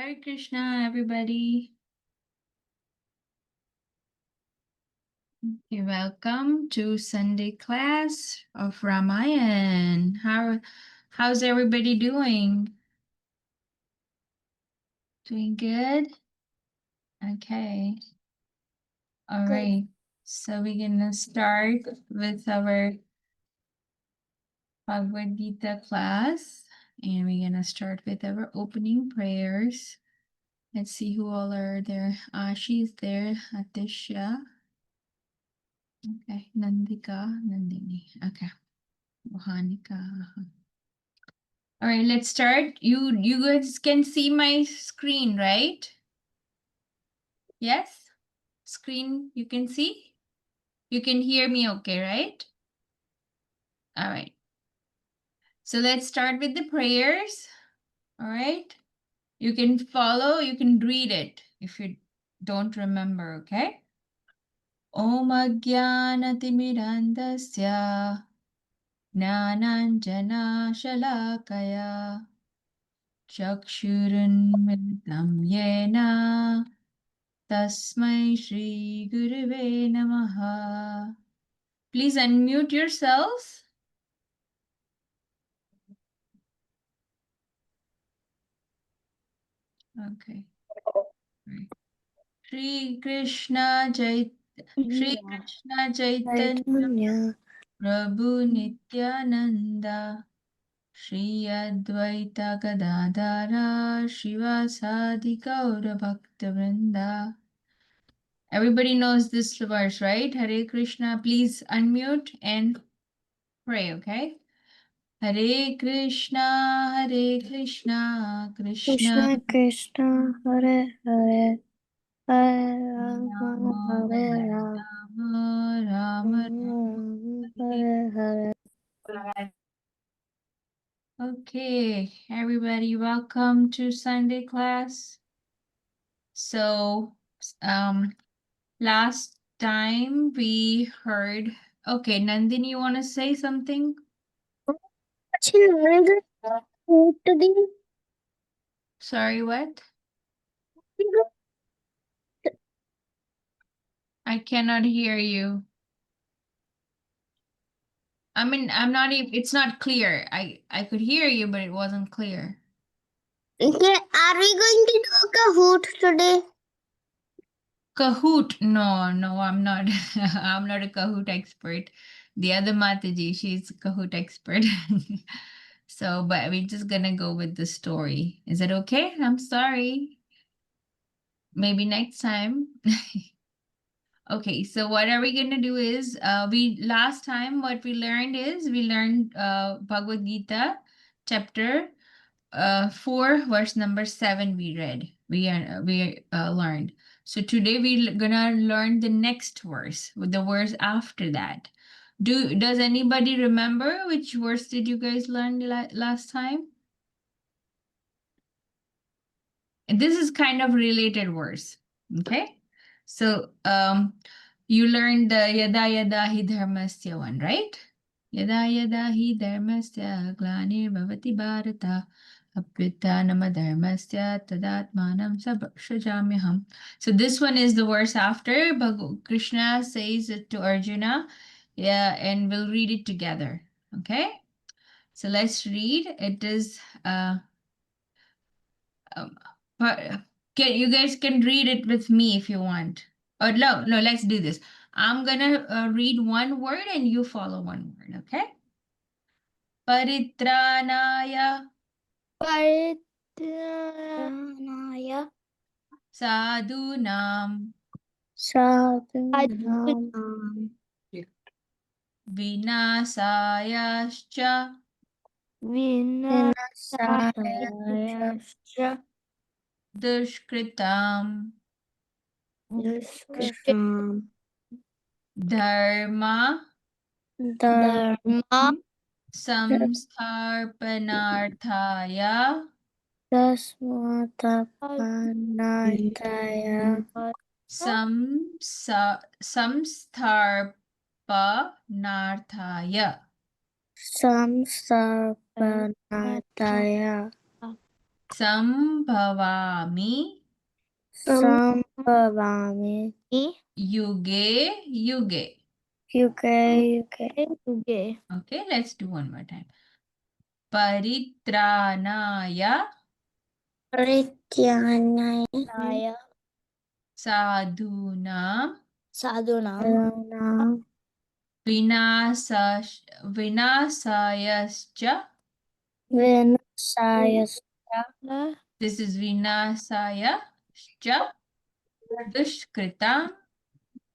Hare Krishna, everybody. Okay, welcome to Sunday class of Ramayan. How's everybody doing? Doing good? Okay. All Good. right. So we're gonna start with our Bhagavad Gita class, and we're gonna start with our opening prayers. Let's see who all are there. She's there, Atisha. Okay, Nandika, Nandini. Okay. Mohanika. All right, let's start. You guys can see my screen, right? Yes? Screen you can see? You can hear me okay, right? All right. So let's start with the prayers. All right. You can follow, you can read it if you don't remember, okay? Om Ajnanatimidandasya Jnananjana Shalakaya Chakshurunmilitam Yena Tasmai Shri Gurave Namaha. Please unmute yourselves. Okay. Right. Shri Krishna Chaitanya Prabhu Nityananda Shri Advaita Gadadhara Shivasadi Gaura Bhakta Vrinda. Everybody knows this verse, right? Hare Krishna. Please unmute and pray, okay? Hare Krishna, Krishna Krishna Krishna Hare Hare Hare Rama Hare Rama Rama Hare Hare. Okay, everybody, welcome to Sunday class. So, last time we heard, okay, Nandini, you want to say something? Sorry, what? I cannot hear you. I mean, it's not clear. I could hear you, but it wasn't clear. Okay, are we going to do Kahoot today? Kahoot? No, I'm not. I'm not a Kahoot expert. The other Mataji, she's a Kahoot expert. So, but we're just gonna go with the story. Is it okay? I'm sorry. Maybe next time. Okay, so what are we gonna do is last time what we learned is we learned Bhagavad Gita chapter 4 verse number 7 we read. We learned. So today we're gonna learn the next verse with the verse after that. Does anybody remember which verse did you guys learn last time? And this is kind of related verse. Okay. So you learned the yada yada hi dharmasya one, right? Yada yada hi dharmasya glanir bhavati bharata apyutanama dharmasya tadatmanam sabhajamyaham. So this one is the verse after. Krishna says it to Arjuna. Yeah, and we'll read it together. Okay. So let's read. It is but you guys can read it with me if you want. Or no, let's do this. I'm gonna read one word and you follow one word, okay? Paritranaya Paritranaya sadhunam Sadhunam vinasayascha Vinasayascha dushkritam Dushkritam dharma Dharma samstharpanarthaya Tasmatapanarthaya samstharpanarthaya. Samsarpanarthaya Sambhavami Sambhavami yuge yuge. yuge Yuge. Okay, let's do one more time. Paritranaya Prityanaya Naya. sadhunam Sadhunam. vinasash vinasayascha. Vinasayasya This is vinasayascha dushkritam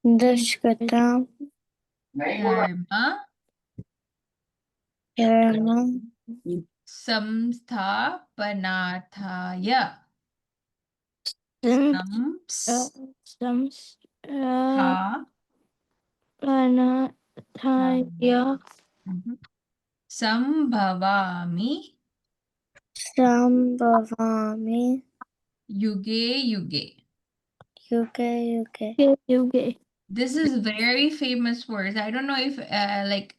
Dushkritam dharma Dharma samsthapanarthaya. Sams. Samstha. Panathaya. Mhm. Sambhavami Sambhavami yuge yuge. yuge Yuge. This is very famous words. I don't know if like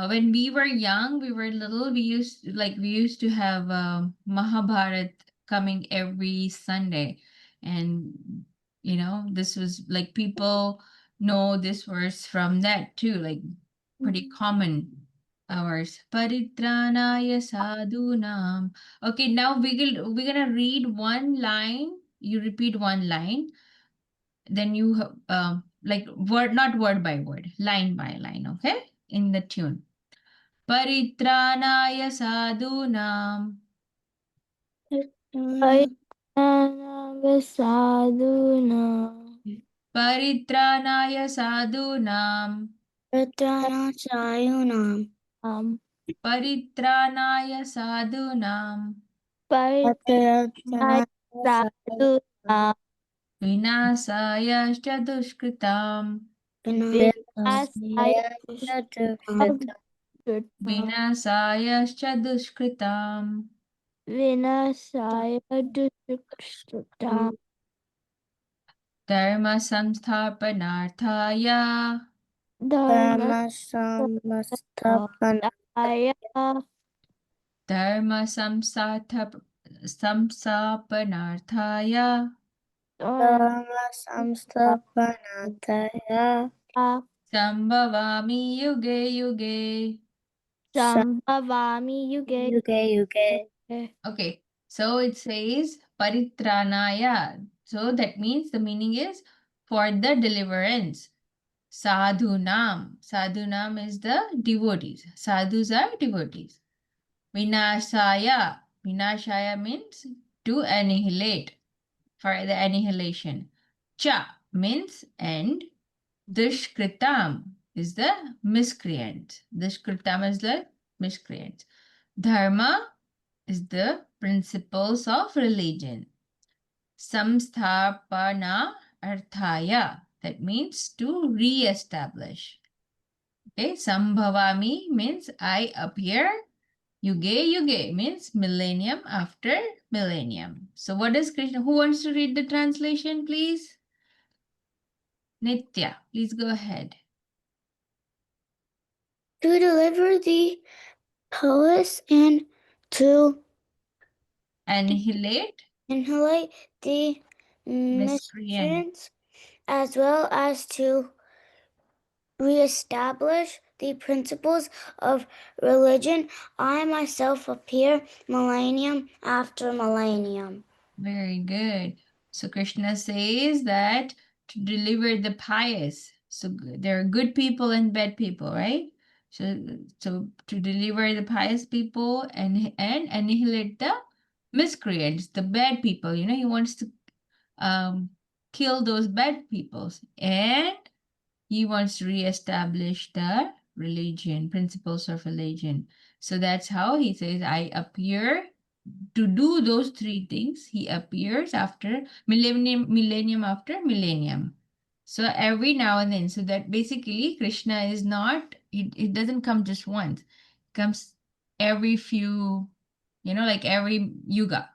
when we were young, we were little, we used to have Mahabharat coming every Sunday. And this was like people know this verse from that too, like pretty common hours. Paritranaya sadhunam. Okay, now we're gonna read one line. You repeat one line, then you like word, not word by word, line by line, okay, in the tune. Paritranaya sadhunam Sadhuna. paritranaya sadhunam Pritana Sayunam paritranaya sadhunam Pritana Sadhuna. vinasaya dushkritam Vinasaya vinasaya dushkritam Vinasaya Dushkritam. dharma samsthapanarthaya Dharma Dharma Samastapana Daya. dharma samsthapanarthaya Dharma Samstapanataya Sambhavami yuge yuge. Sambhavami Yuge. Yuge Okay, so it says paritranaya. So that means the meaning is for the deliverance. Sadhunam. Sadhunam is the devotees. Sadhus are devotees. Vinashaya. Vinashaya means to annihilate, for the annihilation. Cha means end. Dushkritam is the miscreant. Dushkritam is the miscreant. Dharma is the principles of religion. Samsthapana arthaya, that means to re-establish. Okay, Sambhavami means I appear. Yuge yuge means millennium after millennium. So what is Krishna? Who wants to read the translation, please? Nitya, please go ahead. to deliver the polis and to Annihilate annihilate the miscreant. miscreants as well as to reestablish the principles of religion. I myself appear millennium after millennium. Very good. So Krishna says that to deliver the pious. So there are good people and bad people, right? So to deliver the pious people and annihilate the miscreants, the bad people. He wants to kill those bad peoples, and he wants to reestablish the religion, principles of religion. So that's how he says, I appear to do those three things. He appears after millennium after millennium. So every now and then, so that basically Krishna is not, it doesn't come just once. It comes every few, like every yuga.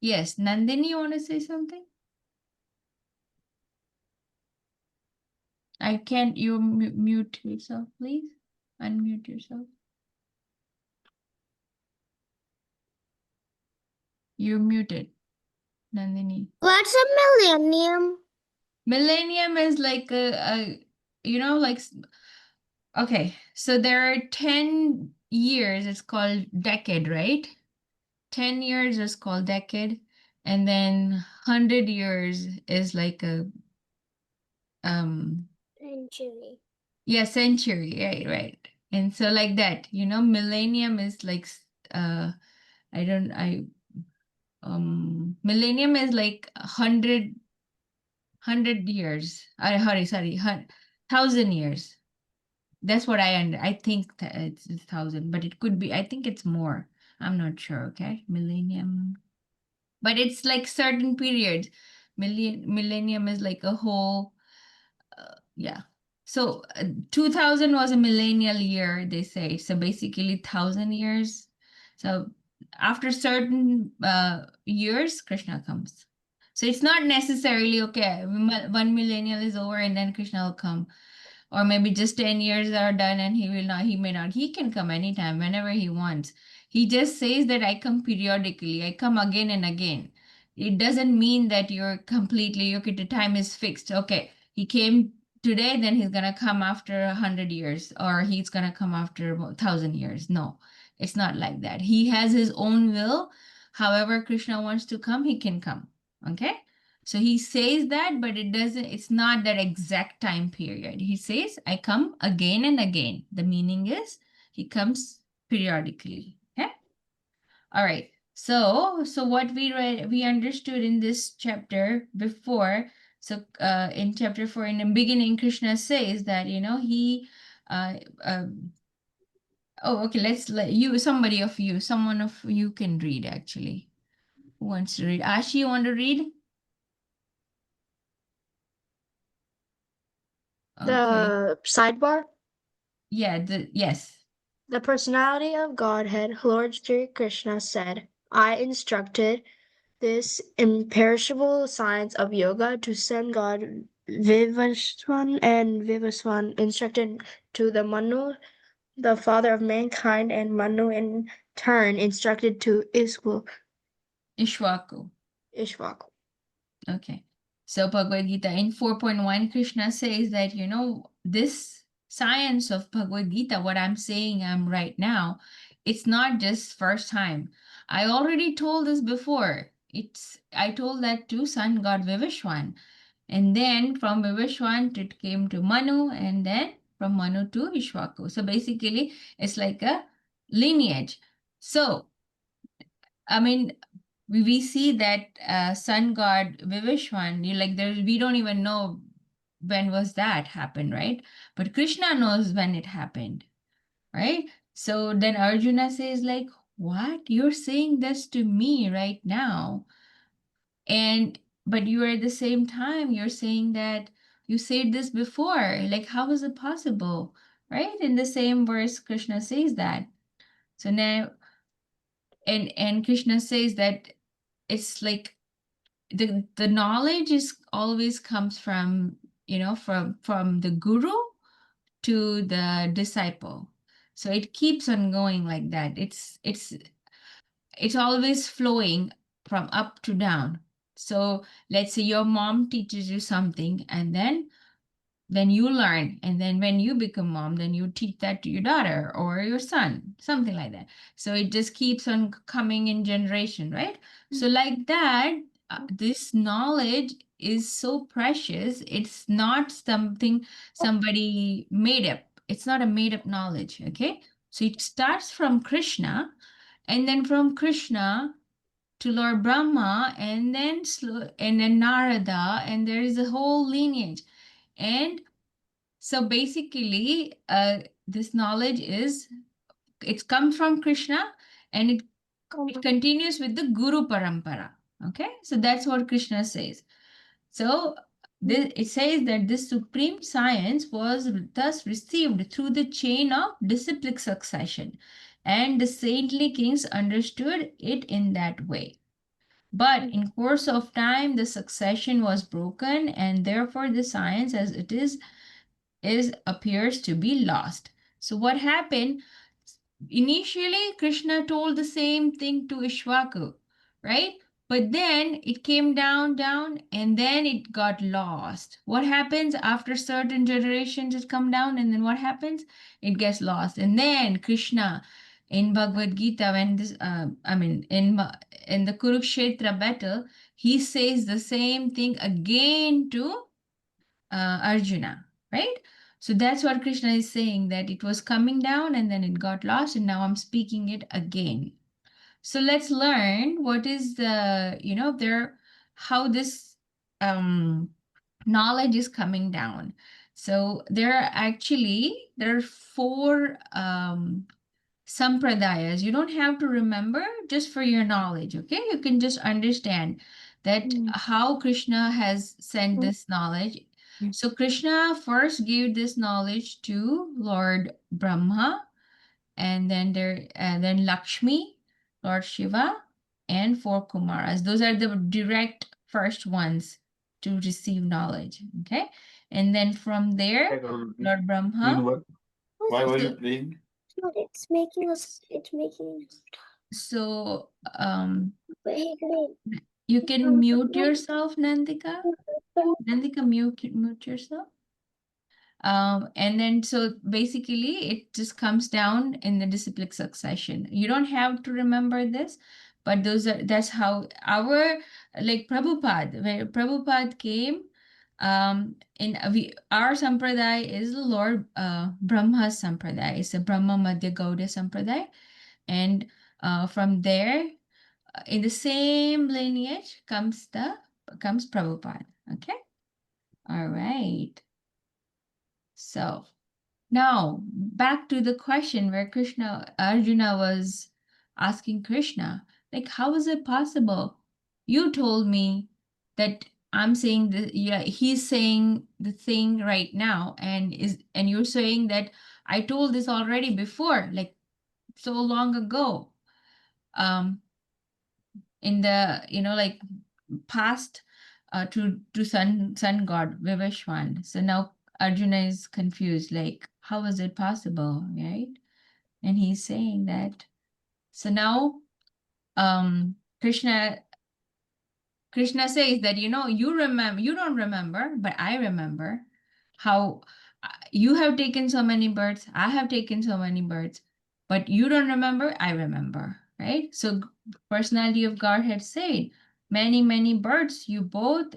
Yes, Nandini, you want to say something? I can't, you mute yourself, please. Unmute yourself. You're muted, Nandini. What's a millennium? Millennium is like a you know, like, okay, so there are 10 years, it's called decade, right? 10 years is called decade, and then 100 years is like a Century. yeah, century, right, right. And so like that, you know, millennium is like I don't I millennium is like 100 years. Sorry, 1,000 years. That's what I think that it's 1,000, but it could be, I think it's more. I'm not sure, okay? Millennium. But it's like certain periods. Millennium is like a whole, yeah. So 2000 was a millennial year, they say. So basically 1,000 years. So after certain years, Krishna comes. So it's not necessarily okay. One millennial is over and then Krishna will come, or maybe just 10 years are done and he may not, he can come anytime whenever he wants. He just says that I come periodically, I come again and again. It doesn't mean that you're completely okay, the time is fixed. Okay, he came today, then he's gonna come after 100 years, or he's gonna come after 1,000 years. No, it's not like that. He has his own will. However Krishna wants to come, he can come. Okay, so he says that, but it's not that exact time period. He says, I come again and again. The meaning is he comes periodically. Okay. All right. So what we read, we understood in this chapter before. So in chapter 4, in the beginning, Krishna says that, you know, he, uh, uh, oh, okay, let's let you, someone of you can read actually. Who wants to read? Ashi, you want to read? Okay. The sidebar. Yeah, yes. The personality of Godhead, Lord Sri Krishna said, I instructed this imperishable science of yoga to send God Vivaswan, and Vivaswan instructed to the Manu, the father of mankind, and Manu in turn instructed to Ishwaku. Ishvaku. Okay. So Bhagavad Gita in 4.1, Krishna says that, you know, this science of Bhagavad Gita, what I'm saying I'm right now, it's not just first time. I already told this before. I told that to sun god Vivishwan. And then from Vivishwan it came to Manu, and then from Manu to Ishwaku. So basically it's like a lineage. So I mean, we see that sun god Vivishwan, you like there, we don't even know when was that happened, right? But Krishna knows when it happened, right? So then Arjuna says, like, what? You're saying this to me right now. And but you are at the same time, you're saying that you said this before. Like, how is it possible? Right? In the same verse, Krishna says that. So now, and Krishna says that it's like the knowledge is always comes from, you know, from the guru to the disciple. So it keeps on going like that. It's always flowing from up to down. So let's say your mom teaches you something, and then you learn, and then when you become mom, then you teach that to your daughter or your son, something like that. So it just keeps on coming in generation, right? So like that, this knowledge is so precious. It's not something somebody made up. It's not a made up knowledge. Okay, so it starts from Krishna, and then from Krishna to Lord Brahma, and then Narada, and there is a whole lineage. And so basically, this knowledge it comes from Krishna, and it continues with the Guru Parampara. Okay, so that's what Krishna says. So it says that this supreme science was thus received through the chain of disciplic succession, and the saintly kings understood it in that way. But in course of time, the succession was broken, and therefore the science as it is appears to be lost. So what happened? Initially, Krishna told the same thing to Ishwaku, right? But then it came down, and then it got lost. What happens after certain generations it come down, and then what happens? It gets lost. And then Krishna in Bhagavad Gita, when this, in the Kurukshetra battle, he says the same thing again to Arjuna, right? So that's what Krishna is saying, that it was coming down and then it got lost, and now I'm speaking it again. So let's learn what is the, how this knowledge is coming down. So there are four sampradayas. You don't have to remember, just for your knowledge, okay? You can just understand that how Krishna has sent this knowledge. So Krishna first gave this knowledge to Lord Brahma, and then Lakshmi, Lord Shiva, and four Kumaras. Those are the direct first ones to receive knowledge. Okay, and then from there, Lord Brahma. Why were you playing? It's making us. So you can mute yourself, Nandika. Nandika, mute yourself. And then so basically it just comes down in the disciplic succession. You don't have to remember this, but that's how our, like Prabhupada, where Prabhupada came, our sampradaya is the Lord Brahma's sampradaya. It's a Brahma Madhya Gaudiya sampradaya. And from there, in the same lineage comes Prabhupada. Okay. All right. So now back to the question where Arjuna was asking Krishna, like, how is it possible? You told me that I'm saying he's saying the thing right now, and you're saying that I told this already before, like so long ago. In the, like past, to sun god Vivishwan. So now Arjuna is confused, like, how is it possible, right? And he's saying that. So now Krishna says that, you don't remember, but I remember how you have taken so many births, I have taken so many births, but you don't remember, I remember, right? So personality of Godhead said, many, many births both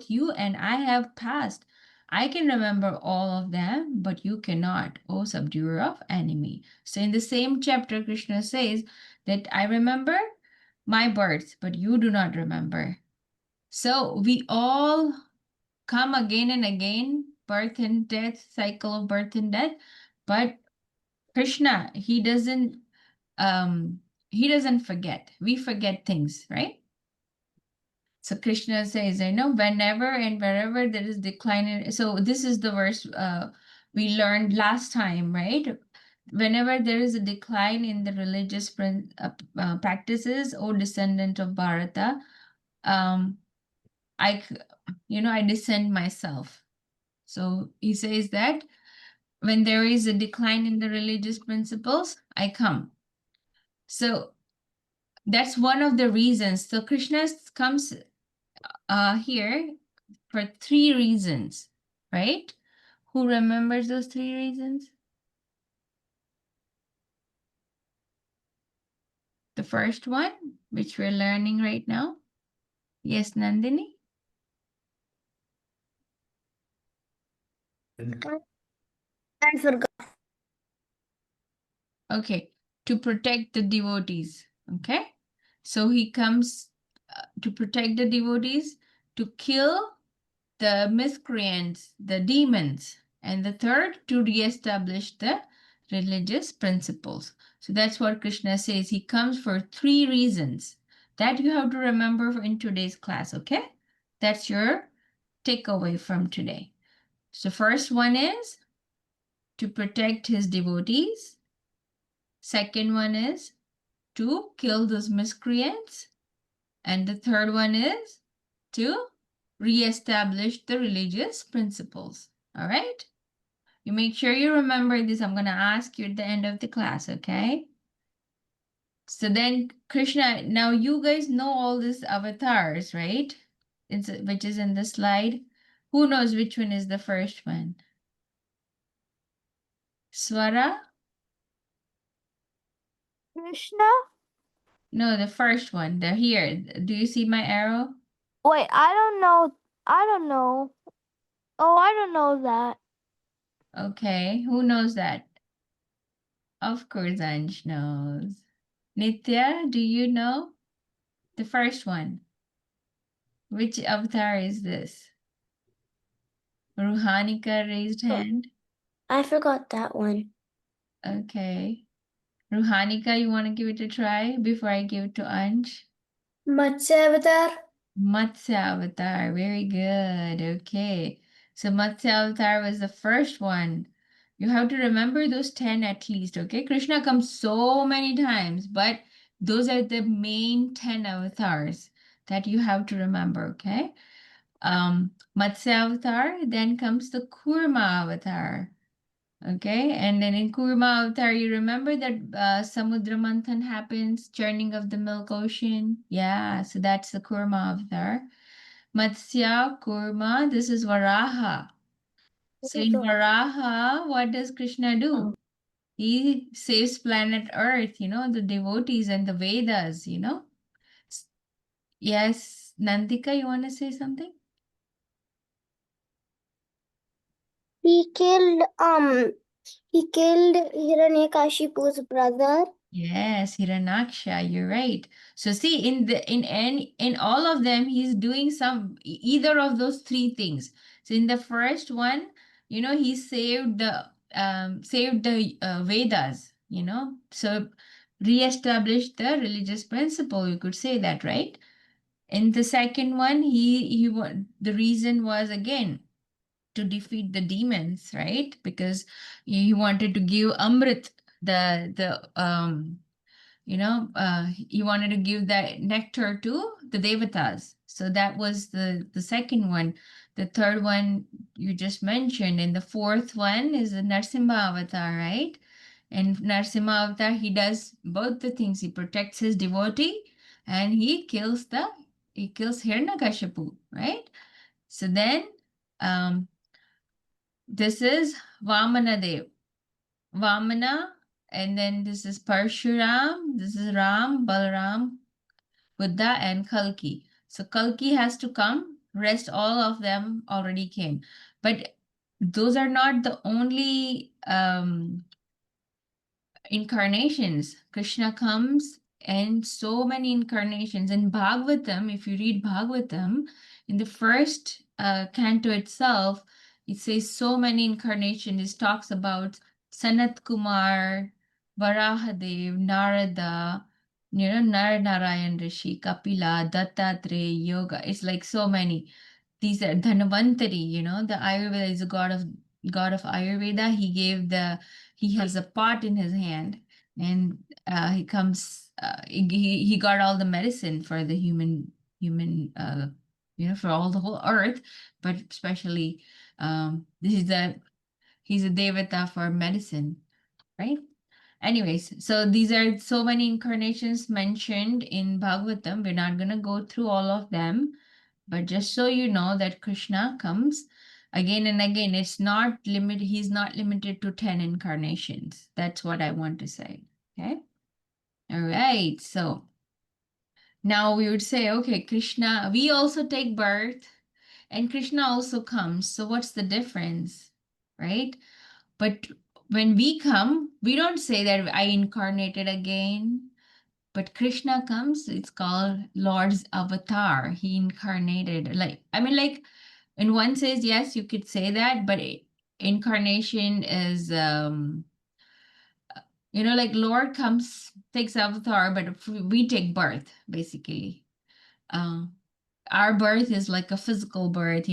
you and I have passed. I can remember all of them, but you cannot, O subduer of enemy. So in the same chapter, Krishna says that I remember my births, but you do not remember. So we all come again and again, birth and death, cycle of birth and death. But Krishna, he doesn't forget. We forget things, right? So Krishna says, I know whenever and wherever there is decline. So this is the verse we learned last time, right? Whenever there is a decline in the religious practices, O descendant of Bharata, I descend myself. So he says that when there is a decline in the religious principles, I come. So that's one of the reasons. So Krishna comes here for 3 reasons, right? Who remembers those 3 reasons? The first one, which we're learning right now. Yes, Nandini? I forgot. Okay, to protect the devotees, okay? So he comes to protect the devotees, to kill the miscreants, the demons, and the third, to reestablish the religious principles. So that's what Krishna says. He comes for 3 reasons that you have to remember in today's class, okay? That's your takeaway from today. So first one is to protect his devotees. Second one is to kill those miscreants. And the third one is to reestablish the religious principles. All right? You make sure you remember this. I'm going to ask you at the end of the class, okay? So then Krishna, now you guys know all these avatars, right? Which is in the slide. Who knows which one is the first one? Swara? Krishna? No, the first one. They're here. Do you see my arrow? Wait, I don't know. I don't know. Oh, I don't know that. Okay, who knows that? Of course, Anj knows. Nitya, do you know? The first one. Which avatar is this? Ruhanika raised Oh. hand. I forgot that one. Okay. Ruhanika, you want to give it a try before I give it to Anj? Matsya Avatar. Matsya avatar. Very good. Okay. So Matsya avatar was the first one. You have to remember those 10 at least, okay? Krishna comes so many times, but those are the main 10 avatars that you have to remember, okay? Matsya avatar, then comes the Kurma avatar. Okay, and then in Kurma Avatar, you remember that Samudra Manthan happens, churning of the milk ocean? Yeah, so that's the Kurma Avatar. Matsya, Kurma, this is Varaha. So in Varaha, what does Krishna do? He saves planet Earth, the devotees and the Vedas. Yes, Nandika, you want to say something? He killed Hiranyakashipu's brother. Yes, Hiranyaksha, you're right. So see, in all of them, he's doing either of those three things. So in the first one, he saved the Vedas. So reestablished the religious principle. You could say that, right? In the second one, the reason was again to defeat the demons, right? Because he wanted to give Amrit, he wanted to give that nectar to the devatas. So that was the second one. The third one you just mentioned, and the fourth one is the Narsimha avatar, right? And Narsimha avatar, he does both the things. He protects his devotee and he kills Hiranyakashipu, right? So then um, this is Vamana Dev. Vamana, and then this is Parshuram, this is Ram, Balaram, Buddha, and Kalki. So Kalki has to come, rest all of them already came. But those are not the only incarnations. Krishna comes and so many incarnations. In Bhagavatam, if you read Bhagavatam, in the first canto itself, it says so many incarnations. It talks about Sanat Kumar, Varahadev, Narada, Narayan Rishi, Kapila, Dattatreya, Yoga. It's like so many. These are Dhanvantari, the Ayurveda is a god of Ayurveda. He has a pot in his hand, and he got all the medicine for the human, for all the whole earth, but especially he's a devata for medicine, right? Anyways, so these are so many incarnations mentioned in Bhagavatam. We're not going to go through all of them, but just so you know that Krishna comes again and again. He's not limited to 10 incarnations. That's what I want to say. Okay. All right. So now we would say, okay, Krishna, we also take birth and Krishna also comes. So what's the difference? Right? But when we come, we don't say that I incarnated again. But Krishna comes, it's called Lord's avatar. He incarnated. Like in one says, yes, you could say that, but incarnation is, like Lord comes, takes avatar, but we take birth, basically. Uh, our birth is like a physical birth,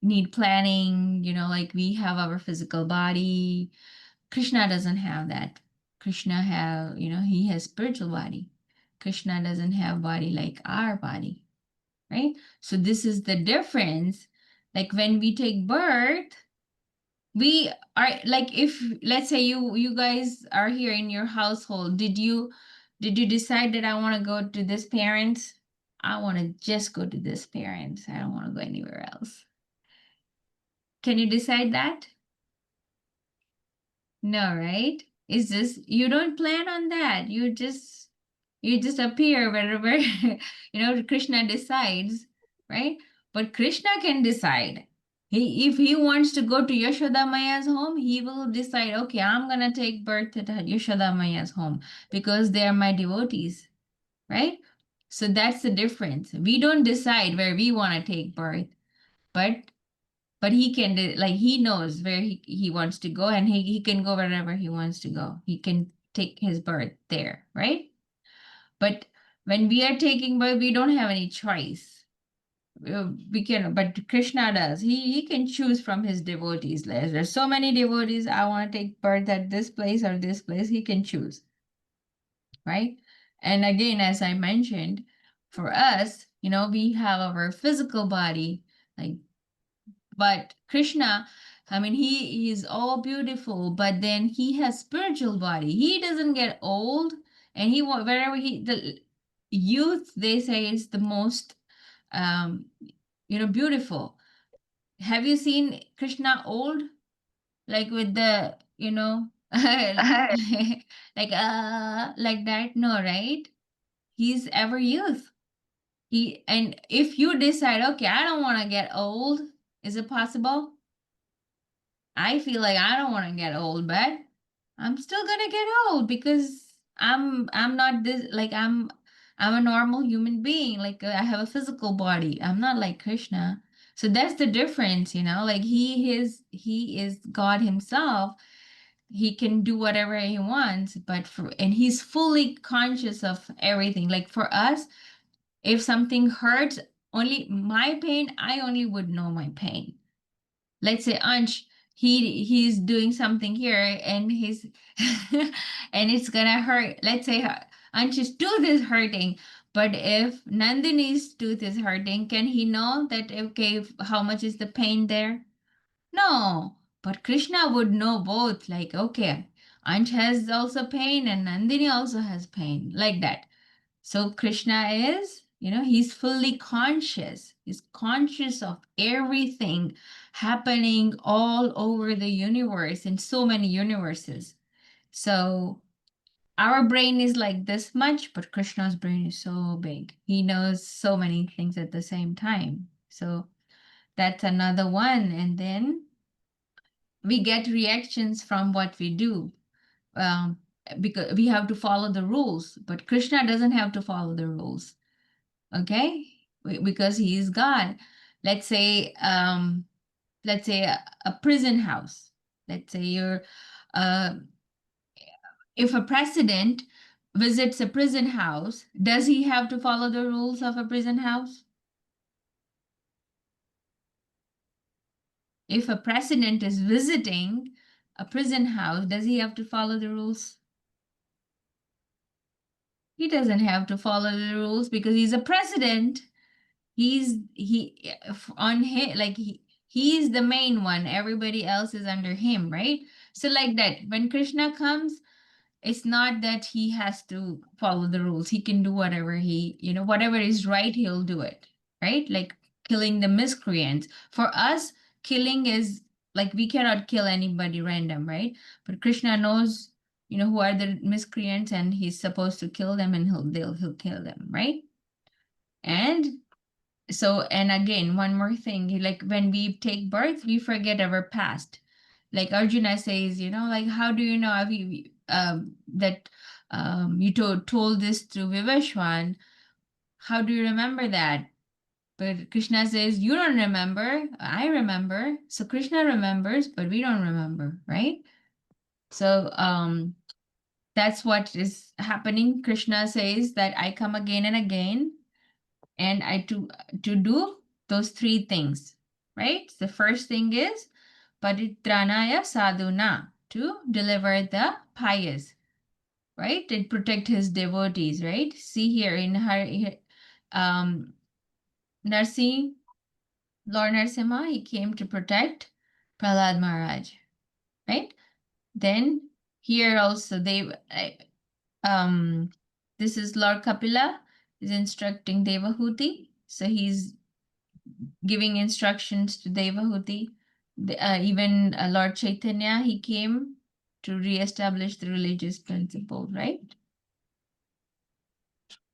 need planning, like we have our physical body. Krishna doesn't have that. He has spiritual body. Krishna doesn't have body like our body, right? So this is the difference. Like when we take birth, we are like, if let's say you guys are here in your household, did you decide that I want to go to this parent? I want to just go to this parent. I don't want to go anywhere else. Can you decide that? No, right? Is this, you don't plan on that. You just appear wherever Krishna decides, right? But Krishna can decide. If he wants to go to Yashoda Maya's home, he will decide, okay, I'm gonna take birth at Yashoda Maya's home because they are my devotees, right? So that's the difference. We don't decide where we want to take birth, but he can like he knows where he wants to go, and he can go wherever he wants to go. He can take his birth there, right? But when we are taking birth, we don't have any choice. We can, but Krishna does. He can choose from his devotees list. There's so many devotees. I want to take birth at this place or this place. He can choose, right? And again, as I mentioned, for us, we have our physical body, like, but Krishna, I mean, he is all beautiful, but then he has spiritual body. He doesn't get old, and wherever the youth, they say, is the most um beautiful. Have you seen Krishna old, like with the like that? No, right? He's ever youth. And if you decide, okay, I don't want to get old, is it possible? I feel like I don't want to get old, but I'm still gonna get old because I'm not this, like, I'm a normal human being. Like, I have a physical body. I'm not like Krishna. So that's the difference, like he is God himself. He can do whatever he wants, and he's fully conscious of everything. Like for us, if something hurts, only my pain, I only would know my pain. Let's say Ansh, he's doing something here, and he's and it's gonna hurt. Let's say Ansh's tooth is hurting, but if Nandini's tooth is hurting, can he know that, okay, how much is the pain there? No, but Krishna would know both. Like, okay, Ansh has also pain and Nandini also has pain, like that. So Krishna is, he's fully conscious. He's conscious of everything happening all over the universe, in so many universes. So our brain is like this much, but Krishna's brain is so big. He knows so many things at the same time. So that's another one. And then we get reactions from what we do. Um, because we have to follow the rules, but Krishna doesn't have to follow the rules. Okay, because he is God. Let's say a prison house. Let's say uh if a president visits a prison house, does he have to follow the rules of a prison house? If a president is visiting a prison house, does he have to follow the rules? He doesn't have to follow the rules because he's a president. He on him, like he's the main one. Everybody else is under him, right? So like that, when Krishna comes, it's not that he has to follow the rules. He can do whatever whatever is right, he'll do it, right? Like killing the miscreants. For us, killing is like, we cannot kill anybody random, right? But Krishna knows, who are the miscreants, and he's supposed to kill them, and he'll kill them, right? And so, and again, one more thing, like when we take birth, we forget our past. Like Arjuna says, like, how do you know if that you told this to Vivashwan? How do you remember that? But Krishna says, you don't remember, I remember. So Krishna remembers, but we don't remember, right? So that's what is happening. Krishna says that I come again and again, and I to do those three things, right? The first thing is paritranaya sadhuna, to deliver the pious, right? And protect his devotees, right? See here in her Narsi, Lord Narsimha, he came to protect Prahlad Maharaj, right? Then here also this is Lord Kapila is instructing Devahuti. So he's giving instructions to Devahuti. Even Lord Chaitanya, he came to re-establish the religious principle, right?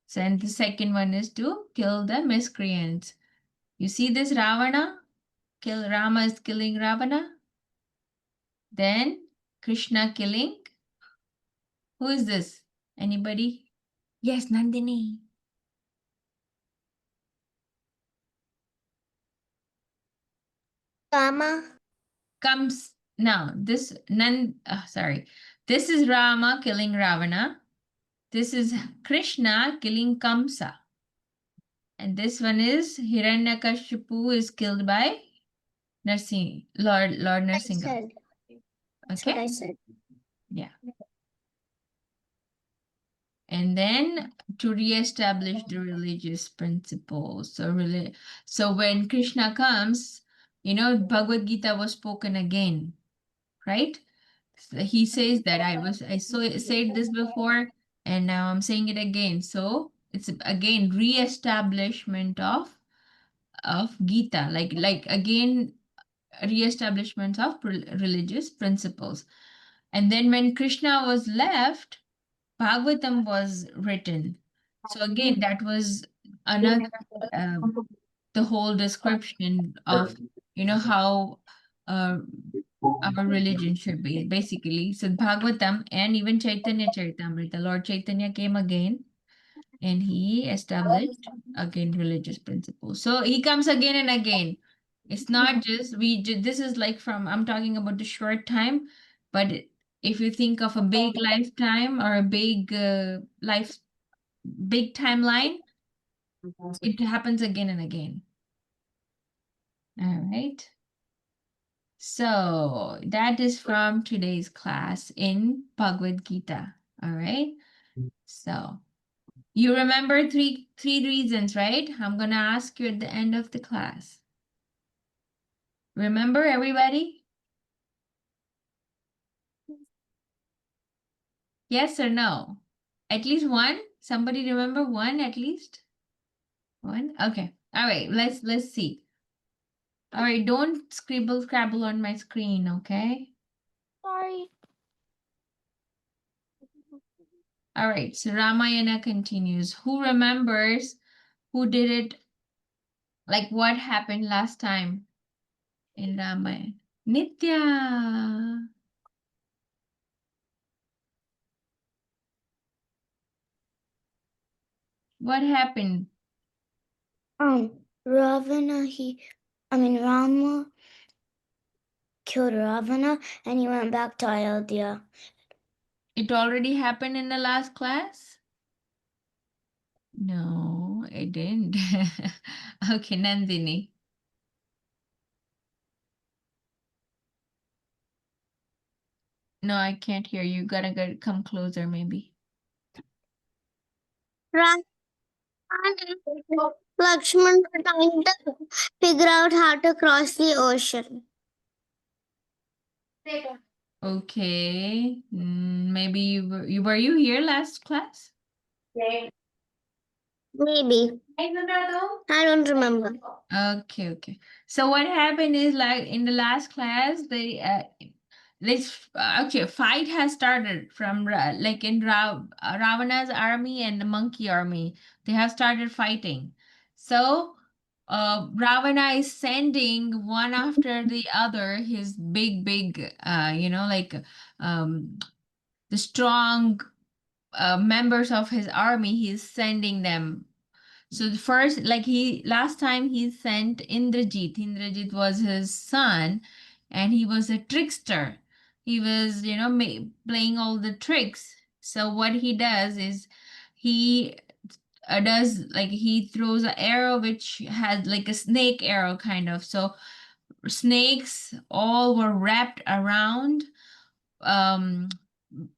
So, and the second one is to kill the miscreants. You see this Ravana? Rama is killing Ravana. Then Krishna killing. Who is this? Anybody? Yes, Nandini. Rama. Comes now. This is Rama killing Ravana. This is Krishna killing Kamsa. And this one is Hiranyakashipu is killed by Lord Narsingha. That's what Okay? I said. Yeah. And then to re-establish the religious principles. So when Krishna comes, Bhagavad Gita was spoken again, right? So he says that said this before, and now I'm saying it again. So it's again re-establishment of Gita, like again re-establishment of religious principles. And then when Krishna was left, Bhagavatam was written. So again, that was another uh, the whole description of how uh, our religion should be basically. So Bhagavatam and even Chaitanya Charitamrita, Lord Chaitanya came again and he established again religious principles. So he comes again and again. It's not just this is like I'm talking about the short time, but if you think of a big lifetime or a big timeline, it happens again and again. All right. So that is from today's class in Bhagavad Gita. All right. So you remember three reasons, right? I'm gonna ask you at the end of the class. Remember, everybody? Yes or no? At least one? Somebody remember one at least? One? Okay. All right, let's see. All right, don't scrabble on my screen, okay? Sorry. All right, so Ramayana continues. Who remembers who did it? Like what happened last time in Ramayana? Nitya. What happened? Ravana, Rama killed Ravana and he went back to Ayodhya. It already happened in the last class? No, it didn't. Okay, Nandini. No, I can't hear you. Gotta come closer, maybe. Lakshman were trying to figure out how to cross the ocean. Okay. Maybe were you here last class? Maybe. I don't remember. Okay. So what happened is like in the last class, fight has started from like in Ravana's army and the monkey army. They have started fighting. So Ravana is sending one after the other his big the strong members of his army. He's sending them. So the first, like last time he sent Indrajit. Indrajit was his son, and he was a trickster. He was, playing all the tricks. So what he does is he he throws an arrow which had like a snake arrow kind of. So snakes all were wrapped around um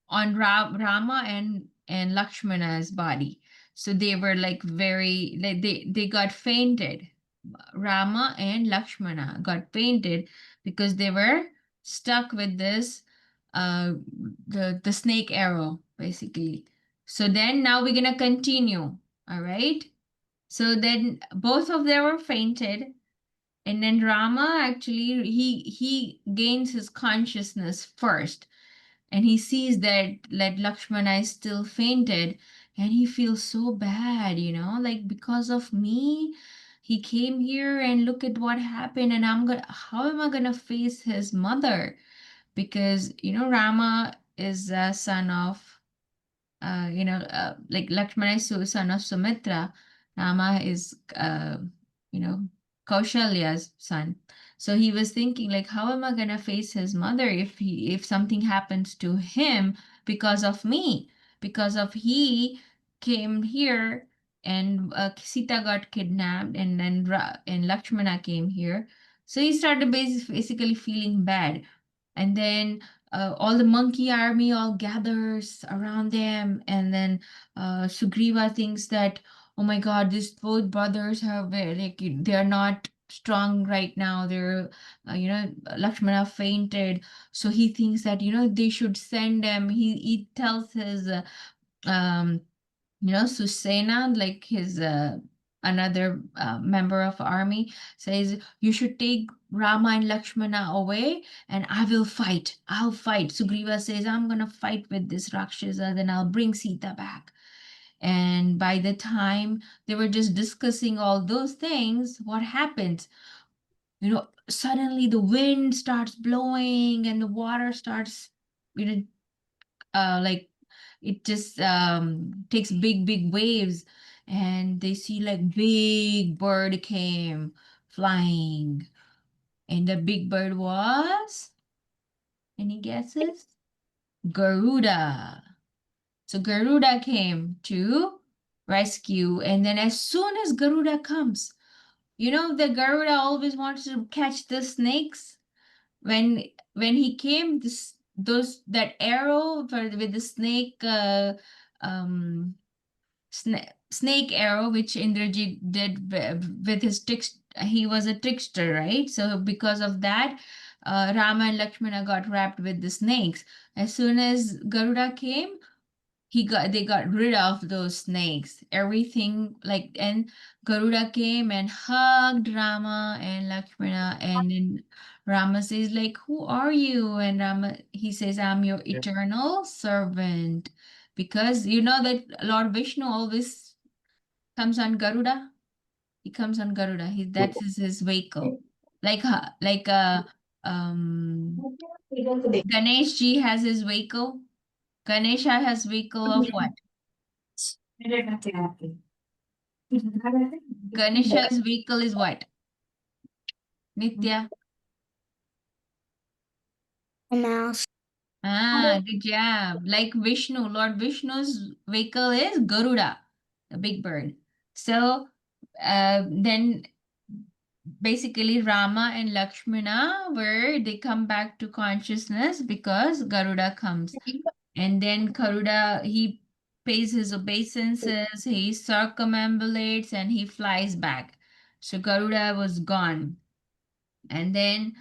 on Rama and Lakshmana's body. So they were like very like they got fainted. Rama and Lakshmana got fainted because they were stuck with this the snake arrow, basically. So then now we're gonna continue. All right. So then both of them were fainted. And then Rama actually he gains his consciousness first, and he sees that Lakshmana is still fainted, and he feels so bad, like because of me, he came here and look at what happened, and how am I gonna face his mother? Because Rama is a son of like Lakshmana is son of Sumitra. Rama is, Kaushalya's son. So he was thinking, like, how am I gonna face his mother if something happens to him because of me? Because of he came here and Sita got kidnapped, and then and Lakshmana came here. So he started basically feeling bad. And then all the monkey army all gathers around them, and then Sugriva thinks that, oh my God, these both brothers have like they are not strong right now. They're Lakshmana fainted, so he thinks that they should send them. He tells his um Susena, like his another member of army, says you should take Rama and Lakshmana away, and I will fight. I'll fight. Sugriva says, I'm gonna fight with this Rakshasa, then I'll bring Sita back. And by the time they were just discussing all those things, what happens? Suddenly the wind starts blowing and the water starts, like it just takes big waves, and they see like big bird came flying, and the big bird was, any guesses? Garuda. So Garuda came to rescue, and then as soon as Garuda comes, the Garuda always wants to catch the snakes. When he came, that arrow with the snake snake arrow, which Indrajit did with his tricks. He was a trickster, right? So because of that, Rama and Lakshmana got wrapped with the snakes. As soon as Garuda came, they got rid of those snakes, everything, like, and Garuda came and hugged Rama and Lakshmana, and then Rama says, like, who are you? And he says, I'm your eternal servant, because you know that Lord Vishnu always comes on Garuda. He comes on Garuda. That is his vehicle, like Ganesh ji has his vehicle. Ganesha has vehicle of what? Ganesha's vehicle is what? Nitya. A mouse. Ah, good job. Like Vishnu, Lord Vishnu's vehicle is Garuda, the big bird. So then basically Rama and Lakshmana, where they come back to consciousness because Garuda comes. And then Garuda, he pays his obeisances, he circumambulates, and he flies back. So Garuda was gone. And then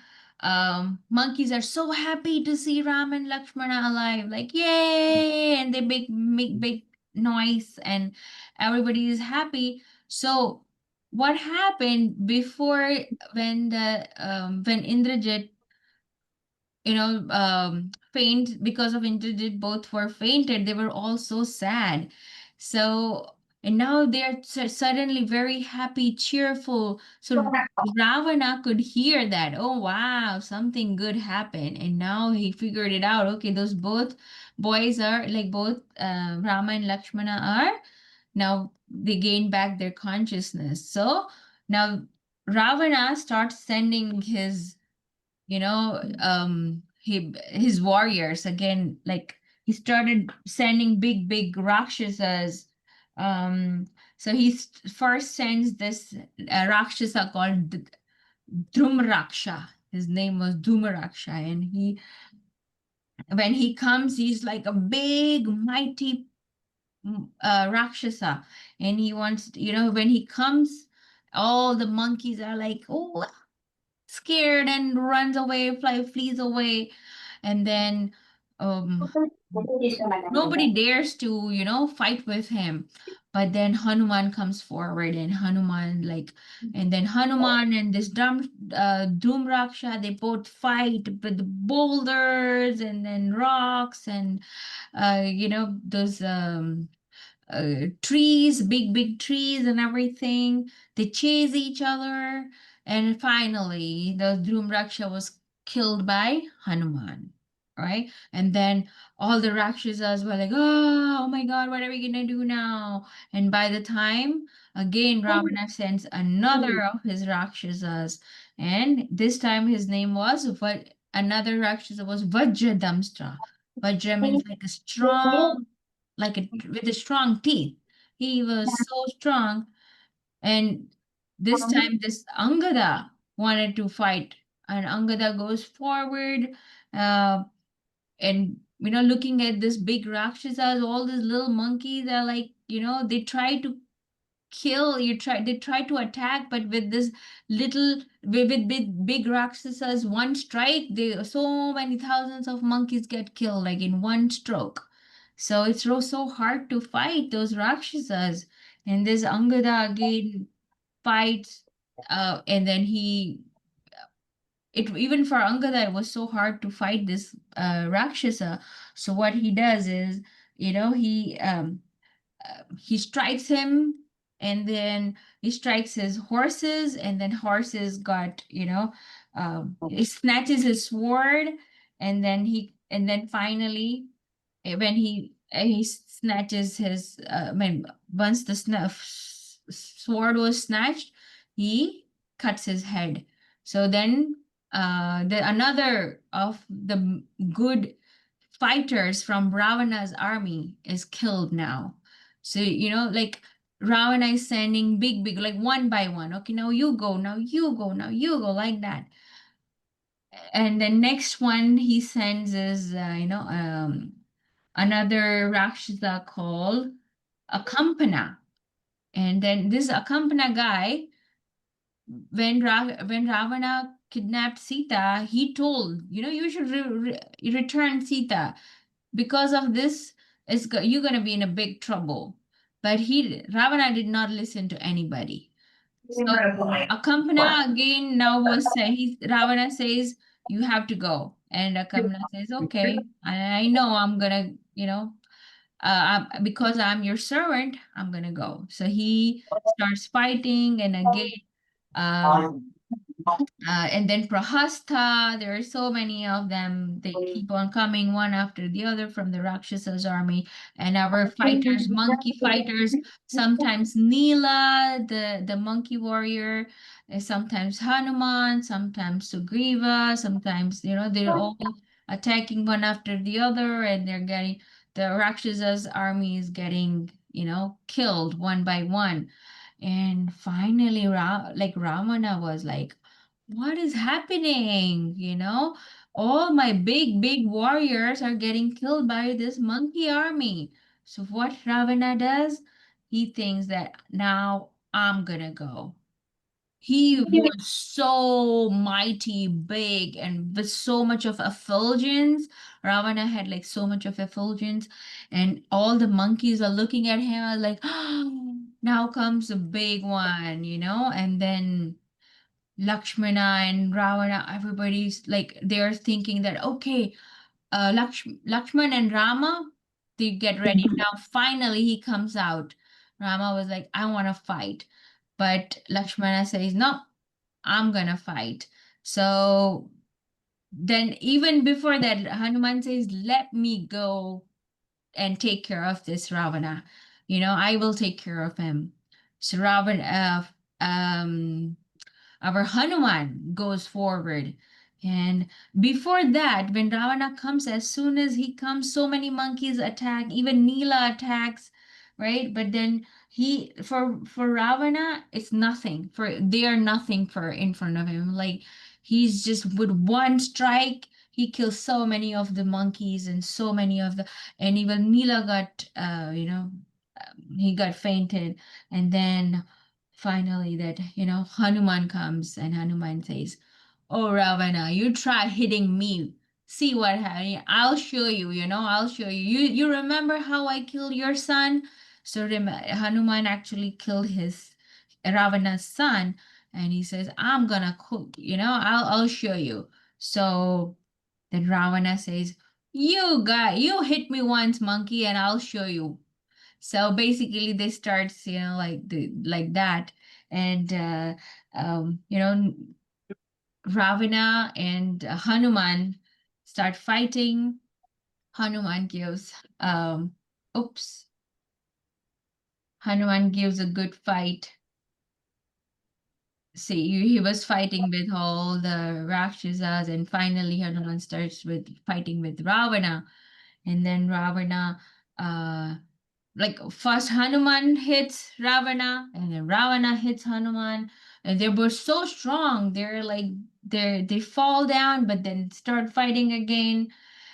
monkeys are so happy to see Ram and Lakshmana alive, like yay! And they make big noise, and everybody is happy. So what happened before, when Indrajit faint, because of Indrajit, both were fainted. They were all so sad. So, and now they're suddenly very happy, cheerful. So Ravana could hear that. Oh, wow, something good happened. And now he figured it out. Okay, those both boys are like both Rama and Lakshmana are now they gain back their consciousness. So now Ravana starts sending his warriors again, like he started sending big rakshasas. So first sends this rakshasa called Dhumraksha. His name was Dhumraksha, and when he comes, he's like a big mighty rakshasa, and he wants, when he comes, all the monkeys are like, oh, scared, and runs away, flees away. And then nobody dares to, fight with him. But then Hanuman comes forward, and Hanuman and this Dhumraksha, they both fight with the boulders and then rocks and those trees, big trees and everything. They chase each other, and finally, the Dhumraksha was killed by Hanuman, right? And then all the Rakshasas were like, oh my God, what are we gonna do now? And by the time, again, Ravana sends another of his Rakshasas, and this time his name was, but another Rakshasa was Vajradamstra. Vajra means like a strong, with a strong teeth. He was so strong, and this time this Angada wanted to fight, and Angada goes forward, uh, and looking at this big Rakshasas, all these little monkeys are like, they try to kill they try to attack, but with this with big Rakshasas, one strike, so many thousands of monkeys get killed like in one stroke. So it's so hard to fight those Rakshasas. And this Angada again fights, and then even for Angada, it was so hard to fight this Rakshasa. So what he does is, he strikes him, and then he strikes his horses, and then horses got, he snatches his sword, and then finally, when he snatches his, once the sword was snatched, he cuts his head. So then, another of the good fighters from Ravana's army is killed now. So, like Ravana is sending big, like one by one. Okay, now you go, now you go, now you go, like that. And the next one he sends is, another Rakshasa called Akampana. And then this Akampana guy, when Ravana kidnapped Sita, he told, you should return Sita. Because of this, you're going to be in a big trouble. But Ravana did not listen to anybody. So Akampana again now was saying, Ravana says, you have to go. And Akampana says, okay, I know I'm gonna, because I'm your servant, I'm gonna go. So he starts fighting, and again, um, and then Prahasta, there are so many of them. They keep on coming one after the other from the Rakshasas army. And our fighters, monkey fighters, sometimes Nila, the monkey warrior, sometimes Hanuman, sometimes Sugriva, sometimes, they're all attacking one after the other, and the Rakshasas army is getting, killed one by one. And finally, Ramana was like, what is happening? All my big warriors are getting killed by this monkey army. So what Ravana does, he thinks that now I'm gonna go. He was so mighty, big, and with so much of effulgence. Ravana had like so much of effulgence, and all the monkeys are looking at him like, oh, now comes the big one, and then Lakshmana and Ravana, everybody's like, they're thinking that, okay, Lakshman and Rama, they get ready. Now, finally, he comes out. Rama was like, I want to fight. But Lakshmana says, no, I'm going to fight. So then, even before that, Hanuman says, let me go and take care of this Ravana. I will take care of him. So our Hanuman goes forward. And before that, when Ravana comes, as soon as he comes, so many monkeys attack, even Nila attacks, right? But then for Ravana, it's nothing. They are nothing for in front of him. Like he's just with one strike, he kills so many of the monkeys and so many of and even Nila got, he got fainted. And then finally that, Hanuman comes, and Hanuman says, oh, Ravana, you try hitting me see what happened. I'll show you, I'll show you. You remember how I killed your son? So Hanuman actually killed his Ravana's son, and he says, I'm gonna cook, I'll show you. So then Ravana says, you hit me once, monkey, and I'll show you. So basically they start, like that. And Ravana and Hanuman start fighting. Hanuman gives, oops, Hanuman gives a good fight. See, he was fighting with all the Rakshasas, and finally Hanuman starts with fighting with Ravana. And then Ravana, like first Hanuman hits Ravana, and then Ravana hits Hanuman, and they were so strong. They're like they fall down, but then start fighting again.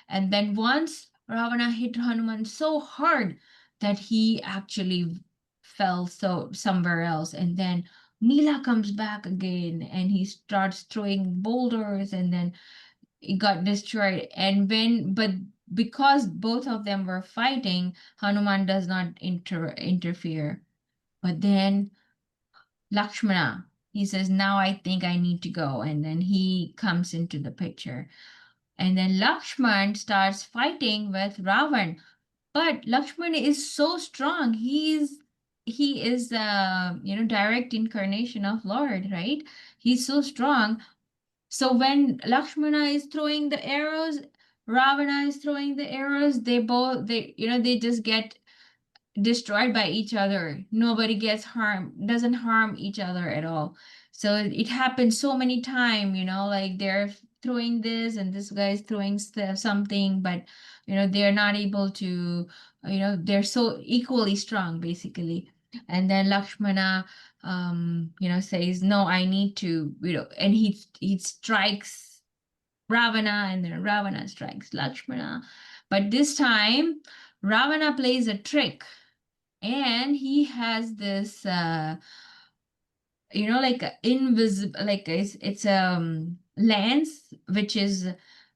And then once Ravana hit Hanuman so hard that he actually fell so somewhere else. And then Nila comes back again, and he starts throwing boulders, and then it got destroyed. And but because both of them were fighting, Hanuman does not interfere. But then Lakshmana, he says, now I think I need to go. And then he comes into the picture. And then Lakshman starts fighting with Ravan. But Lakshman is so strong. He is direct incarnation of Lord, right? He's so strong. So when Lakshmana is throwing the arrows, Ravana is throwing the arrows, they just get destroyed by each other. Nobody gets harmed, doesn't harm each other at all. So it happens so many times, like they're throwing this and this guy's throwing something, but they're not able to, they're so equally strong basically. And then Lakshmana says, no, I need to, and he strikes Ravana, and then Ravana strikes Lakshmana. But this time Ravana plays a trick, and he has this like a invisible, like it's lens, which is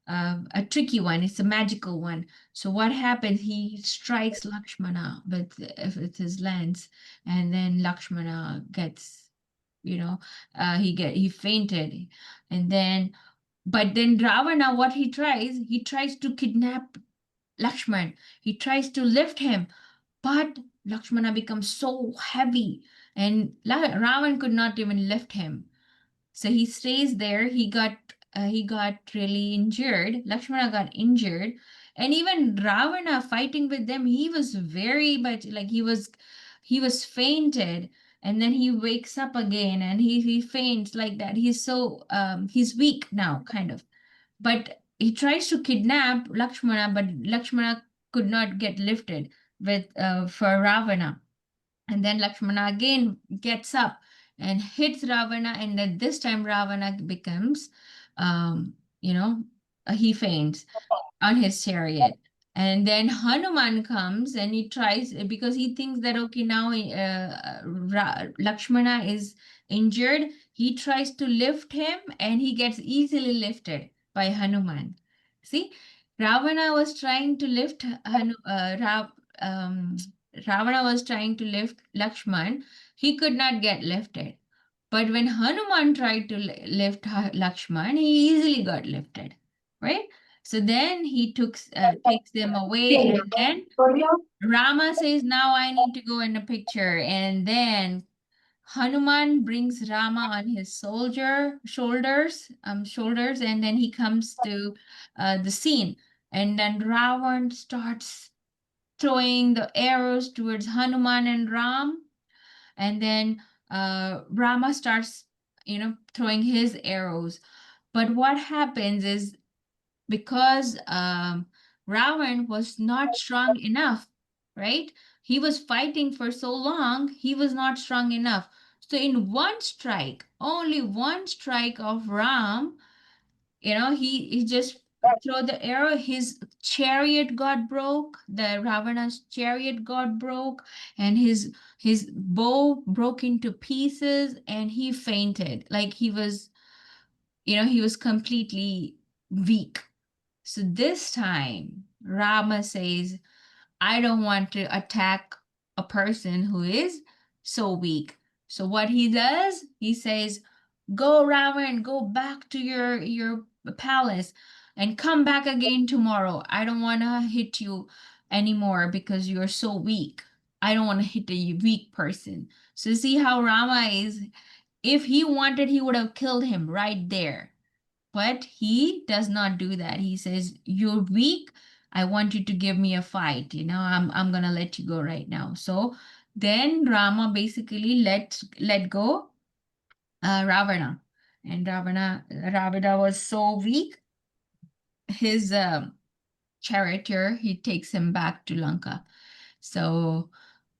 a tricky one. It's a magical one. So what happens, he strikes Lakshmana with his lens, and then Lakshmana gets, he fainted. And then but then Ravana, what he tries to kidnap Lakshman. He tries to lift him, but Lakshmana becomes so heavy, and Ravan could not even lift him. So he stays there. He got really injured. Lakshmana got injured, and even Ravana fighting with them, he was very much like he was fainted, and then he wakes up again, and he faints like that. He's weak now, kind of. But he tries to kidnap Lakshmana, but Lakshmana could not get lifted for Ravana. And then Lakshmana again gets up and hits Ravana, and then this time Ravana becomes, um, you know, he faints on his chariot. And then Hanuman comes, and he tries, because he thinks that, okay, now Lakshmana is injured. He tries to lift him, and he gets easily lifted by Hanuman. See, Ravana was trying to lift Ravana was trying to lift Lakshman. He could not get lifted. But when Hanuman tried to lift Lakshman, he easily got lifted, right? So then he takes them away, and then Rama says, now I need to go in a picture. And then Hanuman brings Rama on his shoulders, and then he comes to the scene. And then Ravan starts throwing the arrows towards Hanuman and Ram. And then Rama starts, throwing his arrows. But what happens is, because Ravan was not strong enough, right? He was fighting for so long, he was not strong enough. So in one strike, only one strike of Ram, he just throw the arrow, his chariot got broke, the Ravana's chariot got broke, and his bow broke into pieces, and he fainted. Like he was completely weak. So this time, Rama says, I don't want to attack a person who is so weak. So what he does, he says, go Ramayan, go back to your palace and come back again tomorrow. I don't want to hit you anymore because you're so weak. I don't want to hit a weak person. So see how Rama is. If he wanted, he would have killed him right there. But he does not do that. He says, you're weak. I want you to give me a fight. You know, I'm gonna let you go right now. So then Rama basically let go Ravana. And Ravana was so weak, his charioteer, he takes him back to Lanka. So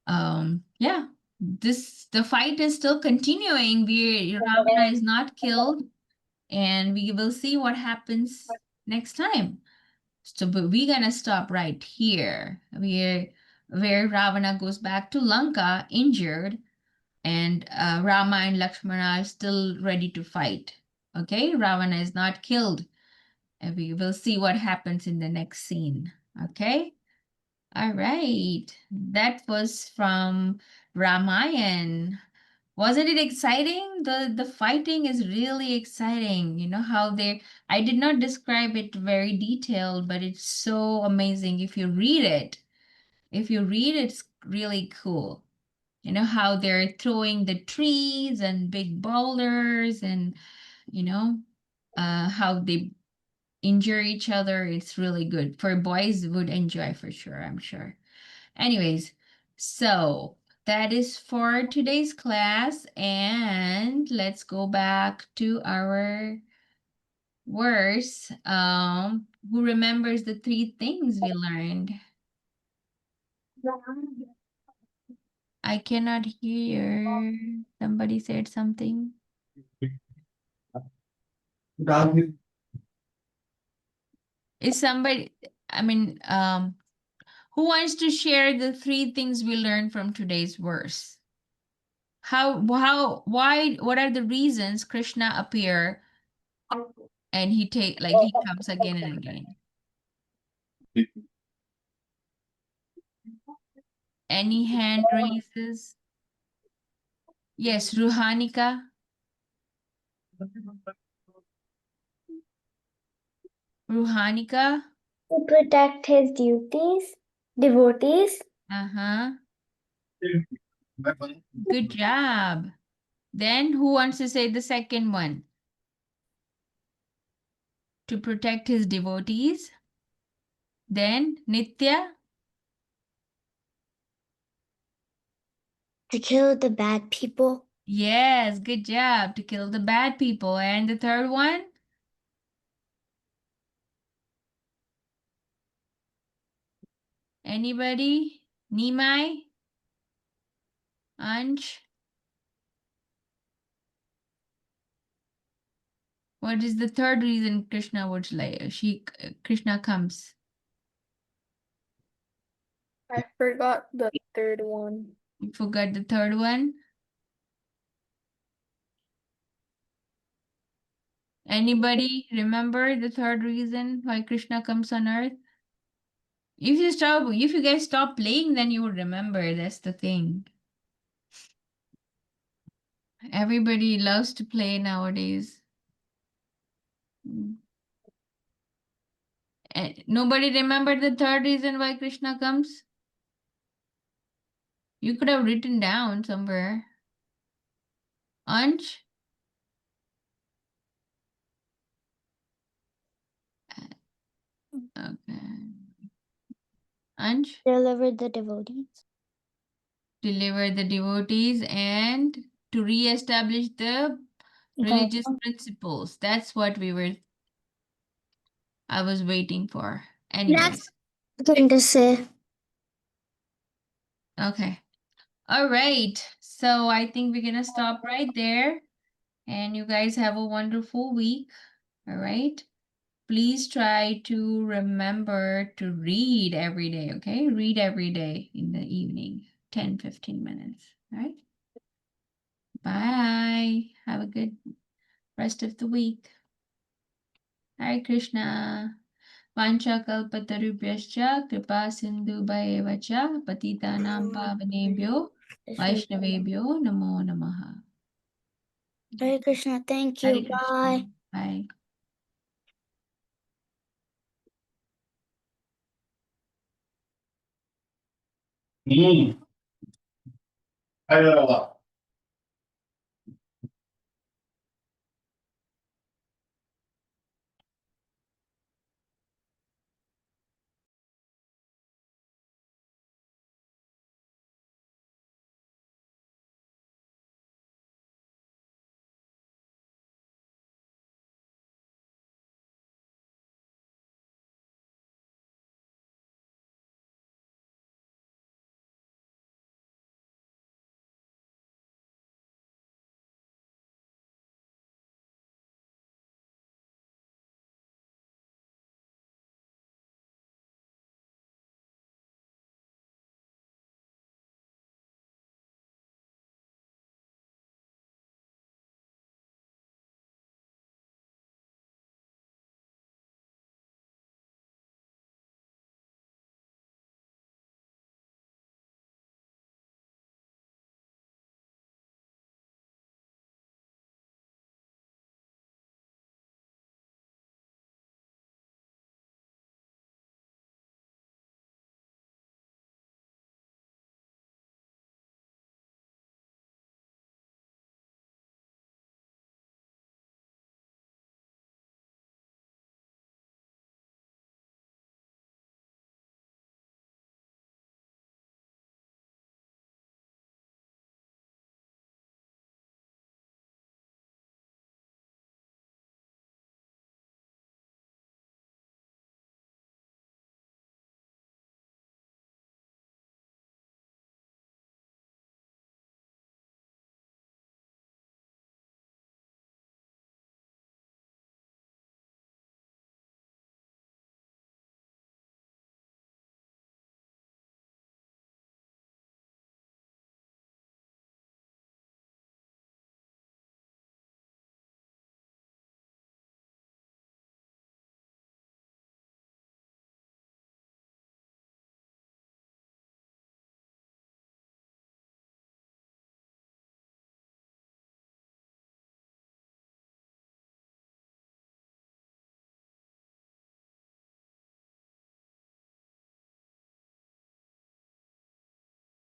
yeah, the fight is still continuing. Ravana is not killed, and we will see what happens next time. So, but we're gonna stop right here. Where Ravana goes back to Lanka injured, and Rama and Lakshmana are still ready to fight. Okay, Ravana is not killed, and we will see what happens in the next scene. Okay, all right, that was from Ramayan. Wasn't it exciting? The fighting is really exciting. You know how they I did not describe it very detailed, but it's so amazing if you read it. If you read it's really cool. You know how they're throwing the trees and big boulders and you know how they injure each other. It's really good. For boys would enjoy for sure, I'm sure. Anyways, so that is for today's class, and let's go back to our verse. Who remembers the three things we learned? I cannot hear. Somebody said something. Is somebody, I mean, who wants to share the three things we learned from today's verse? Why, what are the reasons Krishna appear and he comes again and again? Any hand raises? Yes, Ruhanika. Ruhanika. To protect his devotees. Uh-huh. Good job. Then who wants to say the second one? To protect his devotees. Then Nitya. To kill the bad people. Yes, good job. To kill the bad people. And the third one? Anybody? Nimai? Ansh? What is the third reason Krishna would Krishna comes? I forgot the third one. You forgot the third one? Anybody remember the third reason why Krishna comes on earth? If you guys stop playing, then you would remember. That's the thing. Everybody loves to play nowadays. Nobody remember the third reason why Krishna comes? You could have written down somewhere. Ansh? Okay. Ansh? Deliver the devotees. Deliver the devotees and to re-establish the religious principles. That's what I was waiting for. Anyways, That's going to say. okay. All right. So I think we're gonna stop right there. And you guys have a wonderful week. All right. Please try to remember to read every day, okay? Read every day in the evening, 10-15 minutes. All right. Bye. Have a good rest of the week. Hare Krishna. वाञ्छाकल्पतरुभ्यश्च कृपा सिन्धुभ्येव च पतितानां पावनेभ्यो वैष्णवेभ्यो नमो नमः. Hare Krishna. Thank Hare you. Krishna. Bye. Bye. I know a lot.